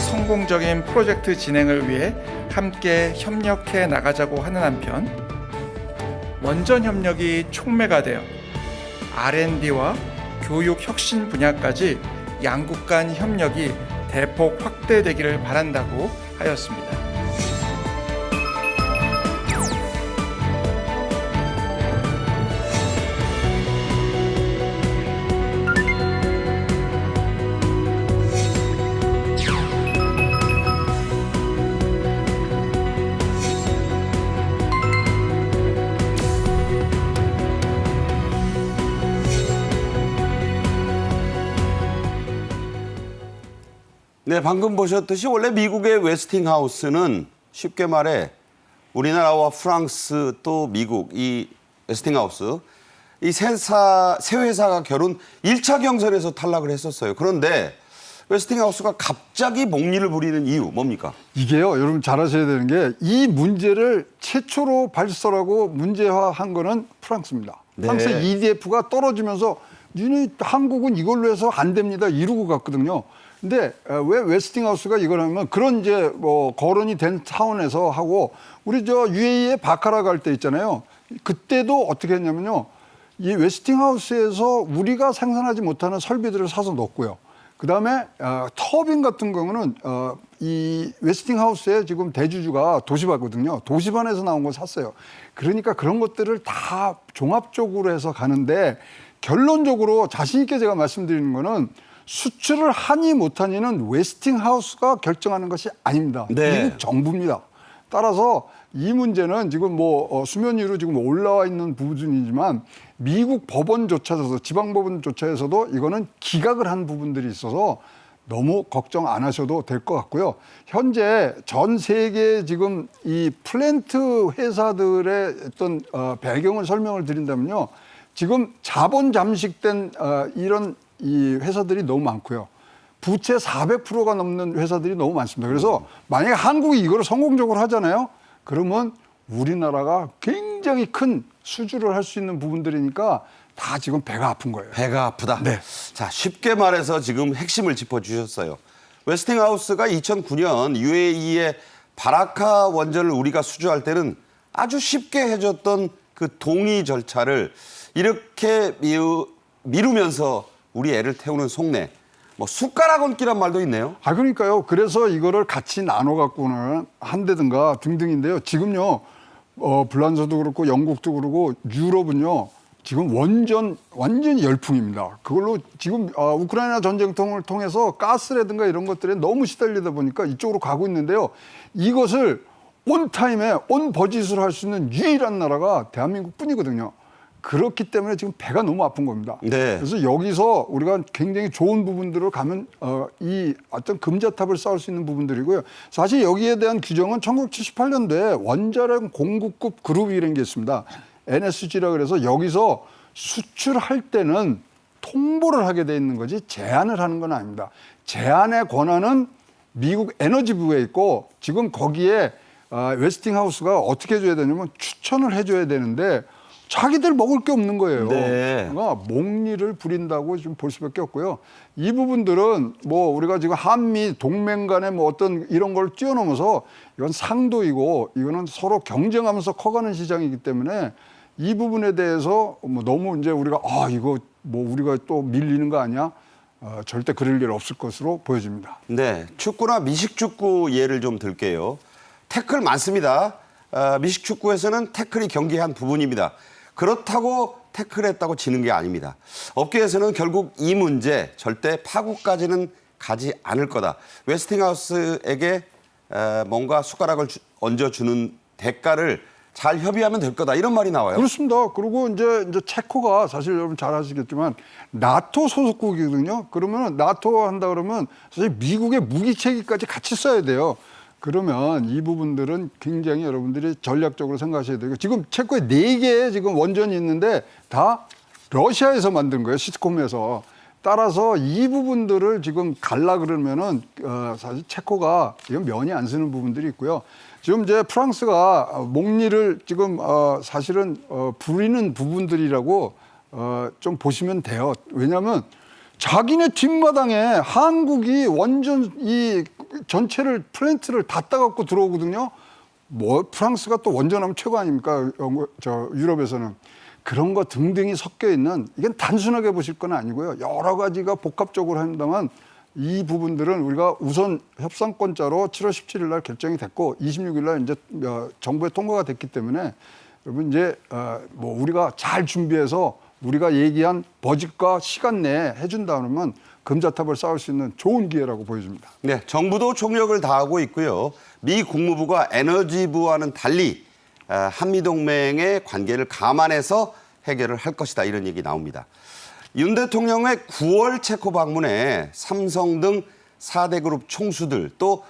성공적인 프로젝트 진행을 위해 함께 협력해 나가자고 하는 한편 원전 협력이 촉매가 되어 R&D와 교육 혁신 분야까지 양국 간 협력이 대폭 확대되기를 바란다고 하였습니다. 네, 방금 보셨듯이 원래 미국의 웨스팅하우스는 쉽게 말해 우리나라와 프랑스 또 미국 이 웨스팅하우스 이 세 회사가 결혼 1차 경선에서 탈락을 했었어요. 그런데 웨스팅하우스가 갑자기 목리를 부리는 이유 뭡니까? 이게요, 여러분 잘 아셔야 되는 게 이 문제를 최초로 발설하고 문제화한 거는 프랑스입니다. 네. 프랑스 EDF가 떨어지면서 한국은 이걸로 해서 안 됩니다. 이러고 갔거든요. 근데 왜 웨스팅하우스가 이걸 하면 그런 이제 뭐 거론이 된 차원에서 하고 우리 저 UAE에 바카라 갈 때 있잖아요. 그때도 어떻게 했냐면요. 이 웨스팅하우스에서 우리가 생산하지 못하는 설비들을 사서 넣었고요. 그다음에 터빈 같은 경우는 이 웨스팅하우스의 지금 대주주가 도시바거든요. 도시반에서 나온 걸 샀어요. 그러니까 그런 것들을 다 종합적으로 해서 가는데 결론적으로 자신 있게 제가 말씀드리는 거는 수출을 하니 못하니는 웨스팅하우스가 결정하는 것이 아닙니다. 네. 미국 정부입니다. 따라서 이 문제는 지금 뭐 수면 위로 지금 올라와 있는 부분이지만 미국 법원조차에서 지방법원조차에서도 이거는 기각을 한 부분들이 있어서 너무 걱정 안 하셔도 될 것 같고요. 현재 전 세계 지금 이 플랜트 회사들의 어떤 배경을 설명을 드린다면요. 지금 자본 잠식된 이런 이 회사들이 너무 많고요. 부채 400%가 넘는 회사들이 너무 많습니다. 그래서 만약에 한국이 이걸 성공적으로 하잖아요. 그러면 우리나라가 굉장히 큰 수주를 할 수 있는 부분들이니까 다 지금 배가 아픈 거예요. 배가 아프다. 네. 자, 쉽게 말해서 지금 핵심을 짚어주셨어요. 웨스팅하우스가 2009년 UAE의 바라카 원전을 우리가 수주할 때는 아주 쉽게 해줬던 그 동의 절차를 이렇게 미루면서 우리 애를 태우는 속내. 뭐 숟가락 얹기란 말도 있네요. 그러니까요. 그래서 이거를 같이 나눠 갖고는 한다든가 등등인데요. 지금요. 불란서도 그렇고 영국도 그렇고 유럽은요. 지금 완전히 열풍입니다. 그걸로 지금 우크라이나 전쟁통을 통해서 가스라든가 이런 것들에 너무 시달리다 보니까 이쪽으로 가고 있는데요. 이것을 온 타임에 온 버짓으로 할 수 있는 유일한 나라가 대한민국뿐이거든요. 그렇기 때문에 지금 배가 너무 아픈 겁니다. 네. 그래서 여기서 우리가 굉장히 좋은 부분들을 가면 이 어떤 금자탑을 쌓을 수 있는 부분들이고요. 사실 여기에 대한 규정은 1978년도에 원자력 공급국 그룹이라는 게 있습니다. NSG라 그래서 여기서 수출할 때는 통보를 하게 돼 있는 거지 제한을 하는 건 아닙니다. 제한의 권한은 미국 에너지부에 있고 지금 거기에 웨스팅하우스가 어떻게 해줘야 되냐면 추천을 해줘야 되는데 자기들 먹을 게 없는 거예요. 네. 그러니까 목리를 부린다고 좀 볼 수밖에 없고요. 이 부분들은 뭐 우리가 지금 한미 동맹 간의 뭐 어떤 이런 걸 뛰어넘어서 이건 상도이고 이거는 서로 경쟁하면서 커가는 시장이기 때문에 이 부분에 대해서 뭐 너무 이제 우리가 이거 뭐 우리가 또 밀리는 거 아니야? 절대 그럴 일 없을 것으로 보여집니다. 네, 축구나 미식축구 예를 좀 들게요. 태클 많습니다. 미식축구에서는 태클이 경기의 한 부분입니다. 그렇다고 태클했다고 지는 게 아닙니다. 업계에서는 결국 이 문제 절대 파국까지는 가지 않을 거다. 웨스팅하우스에게 뭔가 숟가락을 얹어주는 대가를 잘 협의하면 될 거다. 이런 말이 나와요. 그렇습니다. 그리고 이제 체코가 사실 여러분 잘 아시겠지만 나토 소속국이거든요. 그러면 나토 한다 그러면 사실 미국의 무기 체계까지 같이 써야 돼요. 그러면 이 부분들은 굉장히 여러분들이 전략적으로 생각하셔야 되고 지금 체코에 4개의 지금 원전이 있는데 다 러시아에서 만든 거예요. 시스콤에서. 따라서 이 부분들을 지금 갈라 그러면은 사실 체코가 이건 면이 안 쓰는 부분들이 있고요. 지금 이제 프랑스가 목리를 지금 사실은 부리는 부분들이라고 좀 보시면 돼요. 왜냐하면 자기네 뒷마당에 한국이 완전 이 전체를 플랜트를 다 따갖고 들어오거든요. 뭐 프랑스가 또 원전하면 최고 아닙니까? 유럽에서는. 그런 거 등등이 섞여 있는 이건 단순하게 보실 건 아니고요. 여러 가지가 복합적으로 한다면 이 부분들은 우리가 우선 협상권자로 7월 17일 날 결정이 됐고 26일 날 이제 정부에 통과가 됐기 때문에 여러분 이제 뭐 우리가 잘 준비해서 우리가 얘기한 버짓과 시간 내에 해준다 그러면 금자탑을 쌓을 수 있는 좋은 기회라고 보여집니다. 네, 정부도 총력을 다하고 있고요. 미 국무부가 에너지부와는 달리 한미동맹의 관계를 감안해서 해결을 할 것이다. 이런 얘기 나옵니다. 윤 대통령의 9월 체코 방문에 삼성 등 4대 그룹 총수들 또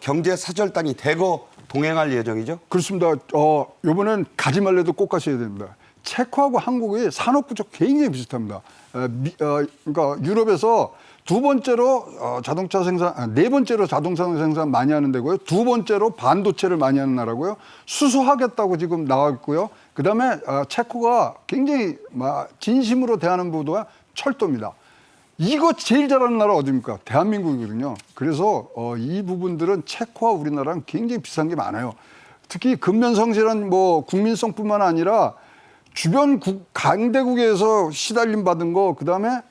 경제사절단이 대거 동행할 예정이죠? 그렇습니다. 이번엔 가지 말래도 꼭 가셔야 됩니다. 체코하고 한국의 산업 구조 굉장히 비슷합니다. 그러니까 유럽에서 두 번째로 자동차 생산, 네 번째로 자동차 생산 많이 하는 데고요. 두 번째로 반도체를 많이 하는 나라고요. 수소하겠다고 지금 나와 있고요. 그다음에 체코가 굉장히 진심으로 대하는 부도가 철도입니다. 이거 제일 잘하는 나라 어디입니까? 대한민국이거든요. 그래서 이 부분들은 체코와 우리나라랑 굉장히 비슷한 게 많아요. 특히 근면성실한 뭐 국민성뿐만 아니라 주변 강대국에서 시달림 받은 거, 그다음에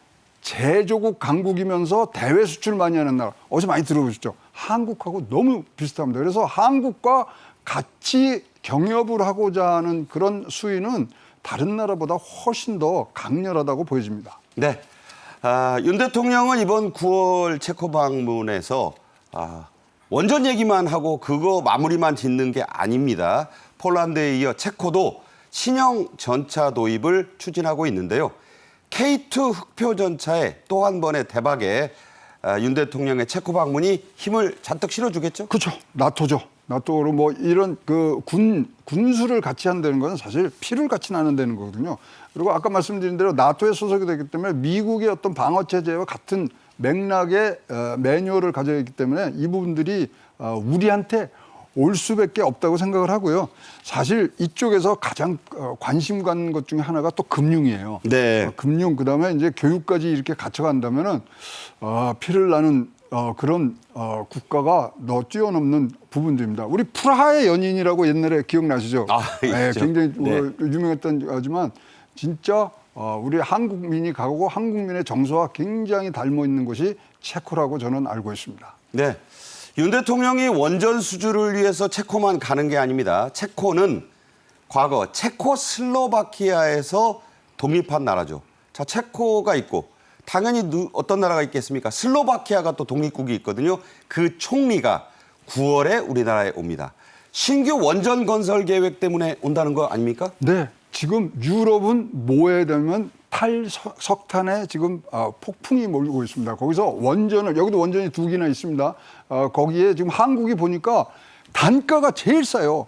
제조국 강국이면서 대외 수출 많이 하는 나라. 어제 많이 들어보셨죠? 한국하고 너무 비슷합니다. 그래서 한국과 같이 경협을 하고자 하는 그런 수위는 다른 나라보다 훨씬 더 강렬하다고 보여집니다. 네. 윤 대통령은 이번 9월 체코 방문에서 원전 얘기만 하고 그거 마무리만 짓는 게 아닙니다. 폴란드에 이어 체코도 신형 전차 도입을 추진하고 있는데요. K2 흑표 전차에 또 한 번의 대박에 윤 대통령의 체코 방문이 힘을 잔뜩 실어주겠죠? 그렇죠. 나토죠. 나토로 뭐 이런 군수를 같이 한다는 건 사실 피를 같이 나눈다는 거거든요. 그리고 아까 말씀드린 대로 나토에 소속이 되기 때문에 미국의 어떤 방어 체제와 같은 맥락의 매뉴얼을 가지고 있기 때문에 이 부분들이 우리한테 올 수밖에 없다고 생각을 하고요. 사실 이쪽에서 가장 관심 갖는 것 중에 하나가 또 금융이에요. 네. 금융 그다음에 이제 교육까지 이렇게 갖춰간다면은 피를 나는 그런 국가가 더 뛰어넘는 부분들입니다. 우리 프라하의 연인이라고 옛날에 기억나시죠? 네, 굉장히 유명했던 거지만 진짜 우리 한국민이 가고 한국민의 정서와 굉장히 닮아 있는 곳이 체코라고 저는 알고 있습니다. 네. 윤 대통령이 원전 수주를 위해서 체코만 가는 게 아닙니다. 체코는 과거 체코슬로바키아에서 독립한 나라죠. 자, 체코가 있고 당연히 어떤 나라가 있겠습니까? 슬로바키아가 또 독립국이 있거든요. 그 총리가 9월에 우리나라에 옵니다. 신규 원전 건설 계획 때문에 온다는 거 아닙니까? 네. 지금 유럽은 뭐에 되면 탈석탄에 지금 폭풍이 몰고 있습니다. 거기서 원전을, 여기도 원전이 2개나 있습니다. 거기에 지금 한국이 보니까 단가가 제일 싸요.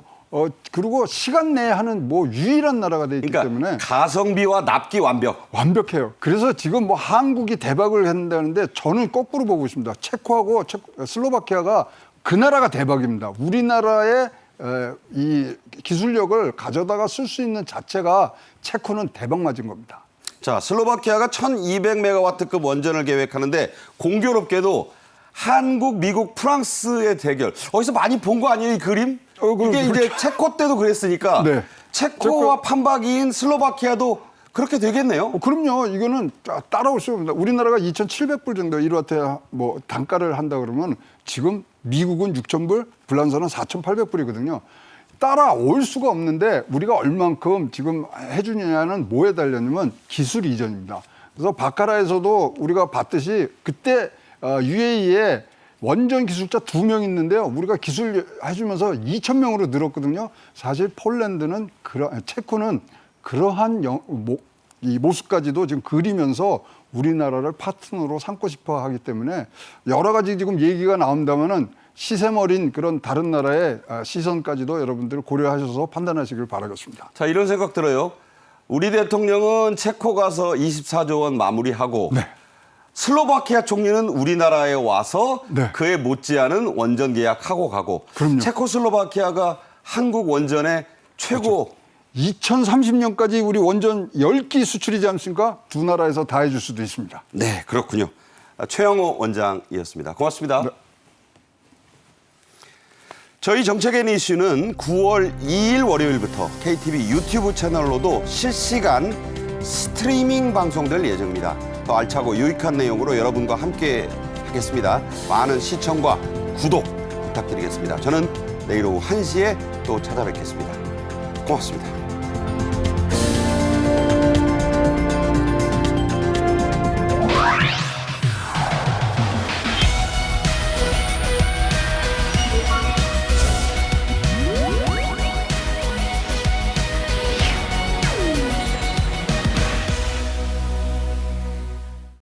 그리고 시간 내에 하는 뭐 유일한 나라가 돼 있기 때문에 가성비와 납기 완벽해요. 그래서 지금 뭐 한국이 대박을 한다는데 저는 거꾸로 보고 있습니다. 체코하고 슬로바키아가 그 나라가 대박입니다. 우리나라의 이 기술력을 가져다가 쓸 수 있는 자체가 체코는 대박 맞은 겁니다. 자, 슬로바키아가 1200메가와트급 원전을 계획하는데 공교롭게도 한국, 미국, 프랑스의 대결. 어디서 많이 본 거 아니에요, 이 그림? 이게 이제 체코 때도 그랬으니까 네. 체코와 판박이인 슬로바키아도 그렇게 되겠네요. 그럼요. 이거는 따라올 수가 없습니다. 우리나라가 2,700불 정도 1와트 뭐 단가를 한다 그러면 지금 미국은 6,000불, 불란서는 4,800불이거든요. 따라올 수가 없는데 우리가 얼만큼 지금 해주느냐는 뭐에 달렸냐면 기술 이전입니다. 그래서 바카라에서도 우리가 봤듯이 그때 UAE에 원전 기술자 2명 있는데요. 우리가 기술 해주면서 2,000명으로 늘었거든요. 사실 폴란드는 체코는 그러한 이 모습까지도 지금 그리면서 우리나라를 파트너로 삼고 싶어 하기 때문에 여러 가지 지금 얘기가 나온다면은 시샘 어린 그런 다른 나라의 시선까지도 여러분들 고려하셔서 판단하시길 바라겠습니다. 자, 이런 생각 들어요. 우리 대통령은 체코 가서 24조 원 마무리하고 네. 슬로바키아 총리는 우리나라에 와서 네. 그에 못지않은 원전 계약하고 가고 그럼요. 체코슬로바키아가 한국 원전의 최고 그렇죠. 2030년까지 우리 원전 10기 수출이지 않습니까? 두 나라에서 다 해줄 수도 있습니다. 네, 그렇군요. 최영호 원장이었습니다. 고맙습니다. 네. 저희 정책엔 이슈는 9월 2일 월요일부터 KTV 유튜브 채널로도 실시간 스트리밍 방송될 예정입니다. 더 알차고 유익한 내용으로 여러분과 함께 하겠습니다. 많은 시청과 구독 부탁드리겠습니다. 저는 내일 오후 1시에 또 찾아뵙겠습니다. 고맙습니다.